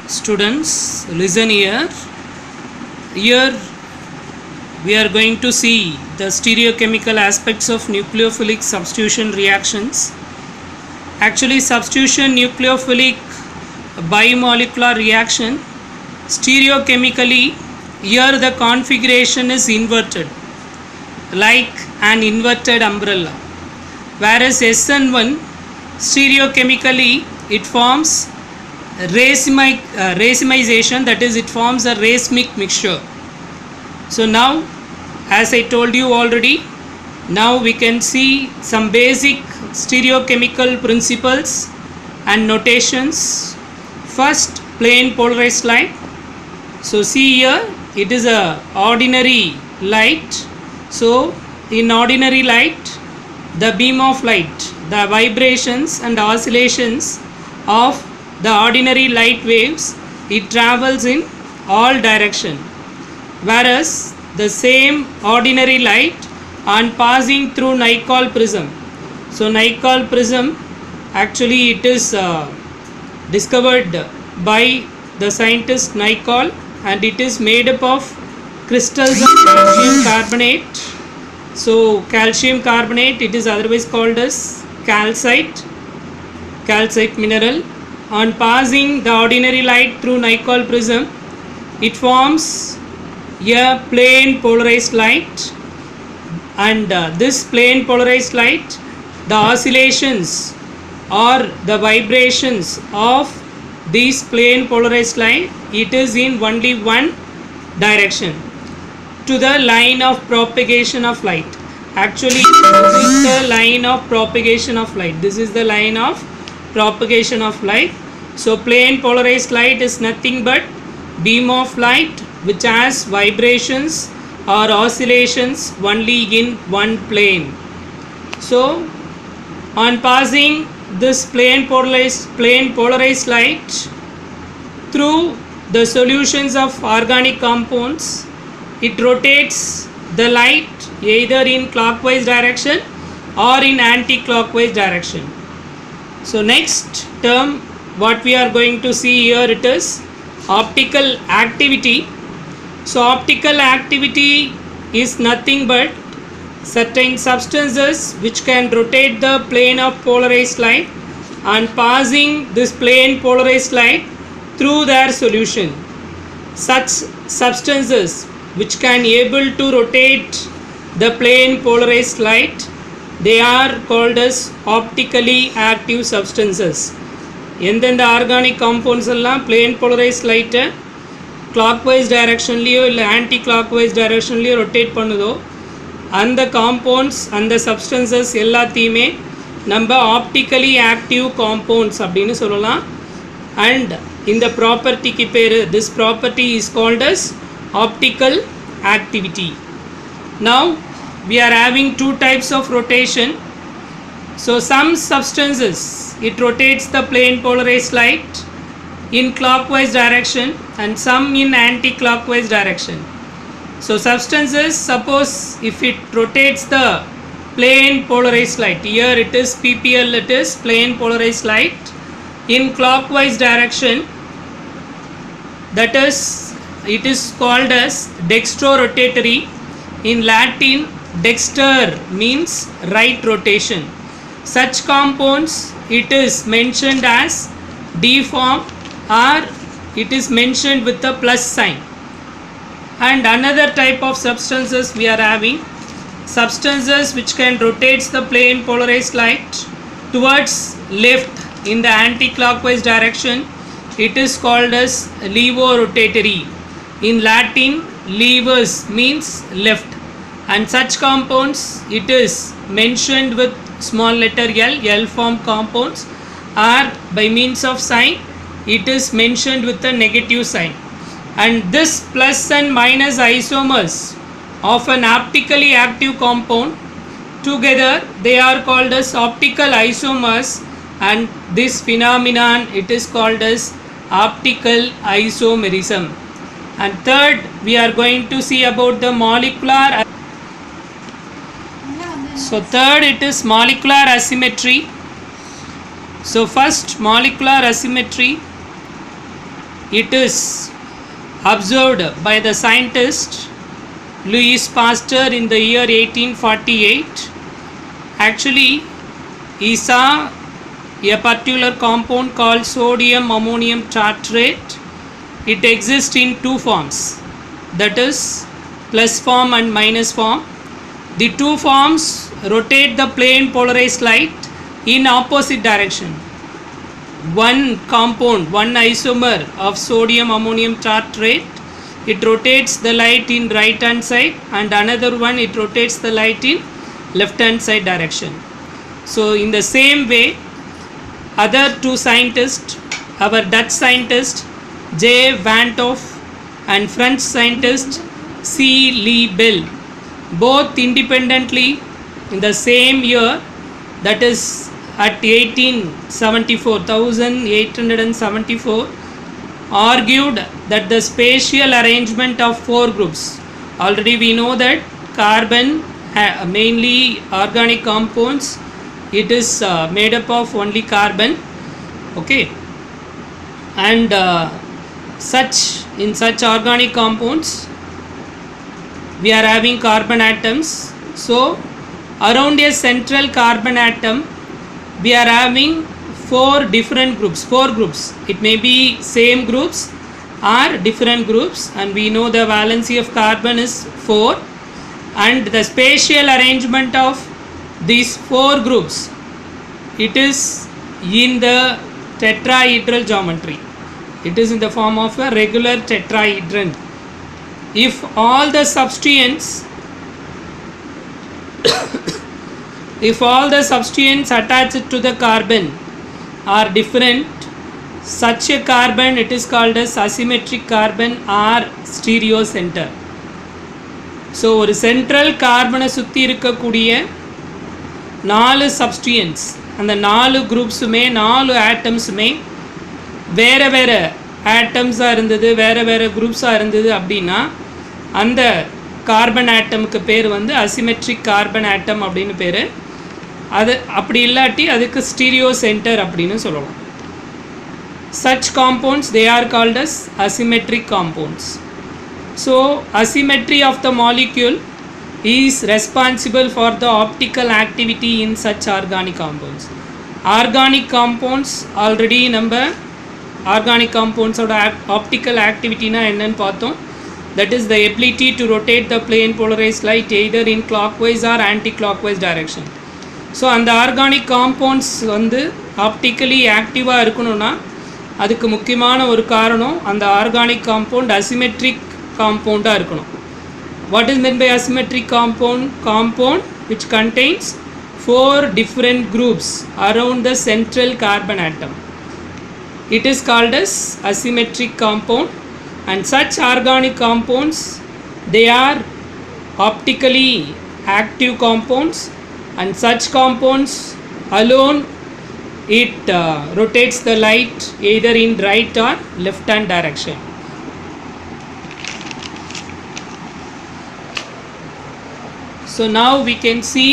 Students, listen here. Here we are going to see the stereochemical aspects of nucleophilic substitution reactions. Actually, substitution nucleophilic bimolecular reaction, stereochemically, here the configuration is inverted, like an inverted umbrella. Whereas SN1, stereochemically, it forms racemization, that is, it forms a racemic mixture. So now, as I told you already, now we can see some basic stereochemical principles and notations. First, plane polarized light. So see here, it is a ordinary light. So in ordinary light, the beam of light, the vibrations and oscillations of the ordinary light waves, it travels in all direction. Whereas the same ordinary light on passing through Nicol prism. So Nicol prism, actually it is discovered by the scientist Nicol, and it is made up of crystals of calcium carbonate. So calcium carbonate, it is otherwise called as calcite mineral. On passing the ordinary light through Nicol prism, it forms a plane polarized light, and this plane polarized light, the oscillations or the vibrations of this plane polarized light, it is in only one direction, to the line of propagation of light. Actually, this is the line of propagation of light. This is the line of propagation of light. So plane polarized light is nothing but beam of light which has vibrations or oscillations only in one plane. So on passing this plane polarized light through the solutions of organic compounds, it rotates the light either in clockwise direction or in anti-clockwise direction. So next term what we are going to see here, it is optical activity. So optical activity is nothing but certain substances which can rotate the plane of polarized light and passing this plane polarized light through their solution. Such substances which can able to rotate the plane polarized light, they are called as optically active substances. எந்தெந்த organic compounds எல்லாம் plane polarise லைட்டை clockwise டைரக்ஷன்லேயோ இல்லை anti clockwise டைரக்ஷன்லேயோ rotate பண்ணுதோ அந்த compounds, அந்த substances எல்லாத்தையுமே நம்ம optically active compounds அப்படின்னு சொல்லலாம். அண்ட் இந்த ப்ராப்பர்ட்டிக்கு பேர், this property is called as optical activity. Now we are having two types of rotation. So some substances, it rotates the plane polarized light in clockwise direction and some in anti-clockwise direction. So substances, suppose if it rotates the plane polarized light, here it is PPL, it is plane polarized light in clockwise direction, that is, it is called as dextrorotatory. In Latin, dexter means right rotation. Such compounds, it is mentioned as D form or it is mentioned with a plus sign. And another type of substances we are having, substances which can rotate the plane polarized light towards left in the anti-clockwise direction, it is called as levorotatory. In Latin, levers means left, and such compounds, it is mentioned with small letter L form compounds, or by means of sign, it is mentioned with a negative sign. And this plus and minus isomers of an optically active compound, together they are called as optical isomers, and this phenomenon, it is called as optical isomerism. And third, we are going to see about the molecular. So third, it is molecular asymmetry. So first, molecular asymmetry. it is observed by the scientist Louis Pasteur in the year 1848. Actually, he saw a particular compound called sodium ammonium tartrate. It exists in two forms, that is plus form and minus form. The two forms rotate the plane polarized light in opposite direction. One compound, one isomer of sodium ammonium tartrate, it rotates the light in right hand side, and another one it rotates the light in left hand side direction. So in the same way, other two scientists, our Dutch scientist J. Van 't Hoff and French scientist C. Lee Bell, both independently in the same year, that is at 1874, argued that the spatial arrangement of four groups, already we know that carbon, mainly organic compounds, it is made up of only carbon, okay, and in such organic compounds we are having carbon atoms. So around a central carbon atom we are having four groups. It may be same groups or different groups, and we know the valency of carbon is 4, and the spatial arrangement of these four groups, it is in the tetrahedral geometry. It is in the form of a regular tetrahedron. If all the substituents attached to the carbon are different, such a carbon, it is called as asymmetric carbon or stereo center. So ஒரு central கார்பனை சுற்றி இருக்கக்கூடிய 4 சப்ஸ்டியன்ஸ், அந்த 4 குரூப்ஸுமே 4 ஆட்டம்ஸுமே வேறு வேறு ஆட்டம்ஸாக இருந்தது, வேறு குரூப்ஸாக இருந்தது அப்படின்னா அந்த கார்பன் ஆட்டமுக்கு பேர் வந்து அசிமெட்ரிக் கார்பன் ஆட்டம் அப்படின்னு பேர். அது அப்படி இல்லாட்டி அதுக்கு ஸ்டீரியோ சென்டர் அப்படின்னு சொல்லலாம். Such compounds, they are called as asymmetric compounds. So asymmetry of the molecule is responsible for the optical activity in such organic compounds. Organic compounds already நம்ம organic compounds ஓட optical activity na என்னன்னு பார்த்தோம். That is the ability to rotate the plane polarized light either in clockwise or anti-clockwise direction. So அந்த organic compounds வந்து optically ஆக்டிவாக இருக்கணும்னா அதுக்கு முக்கியமான ஒரு காரணம் அந்த ஆர்கானிக் காம்பவுண்ட் அசிமெட்ரிக் காம்பவுண்டாக இருக்கணும். What is meant by asymmetric compound? Compound which contains 4 different groups around the central carbon atom. It is called as asymmetric compound, and such organic compounds, they are optically active compounds, and such compounds alone it rotates the light either in right or left hand direction. So now we can see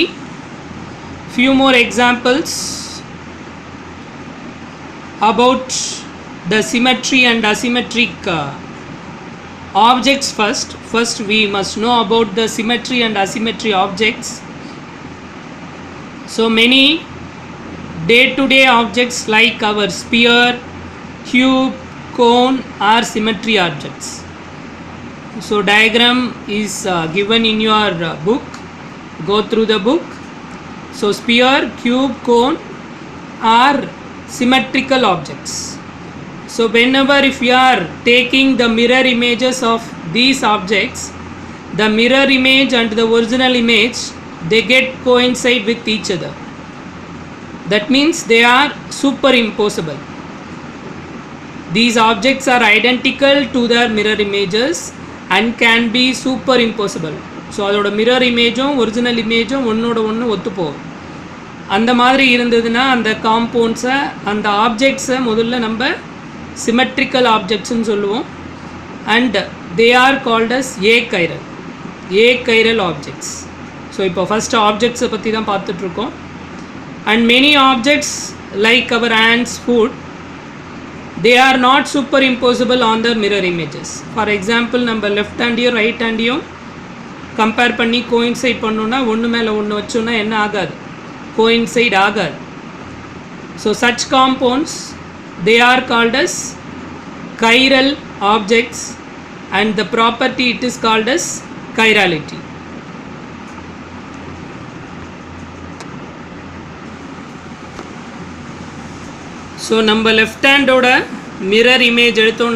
few more examples about the symmetry and asymmetric objects. First we must know about the symmetry and asymmetry objects. So many day-to-day objects like our sphere, cube, cone are symmetry objects. So diagram is given in your book. Go through the book. So sphere, cube, cone are symmetrical objects. So whenever if you are taking the mirror images of these objects, the mirror image and the original image, they get coincide with each other. That means they are superimposable. These objects are identical to their mirror images and can be superimposable. So அதோட mirror இமேஜும் original இமேஜும் ஒன்றோட ஒன்று ஒத்து போகும். அந்த மாதிரி இருந்ததுன்னா அந்த காம்பவுண்ட்ஸை, அந்த ஆப்ஜெக்ட்ஸை முதல்ல நம்ம சிமெட்ரிக்கல் ஆப்ஜெக்ட்ஸ்ன்னு சொல்லுவோம். And they are called as achiral objects. So இப்போ ஃபஸ்ட்டு ஆப்ஜெக்ட்ஸை பற்றி தான் பார்த்துட்ருக்கோம். And many objects like our hands, foot, they are not superimposable on the mirror images. For example, நம்ம left handையும் right handையும் கம்பேர் பண்ணி கோயின்சைட் பண்ணோன்னா ஒன்று மேலே ஒன்று வச்சோன்னா என்ன ஆகாது, கோயின்சைட் ஆகாது. So such compounds they are called as chiral objects and the property it is called as chirality. So நம்ம லெஃப்ட் ஹேண்டோட மிரர் இமேஜ் எடுத்தோம்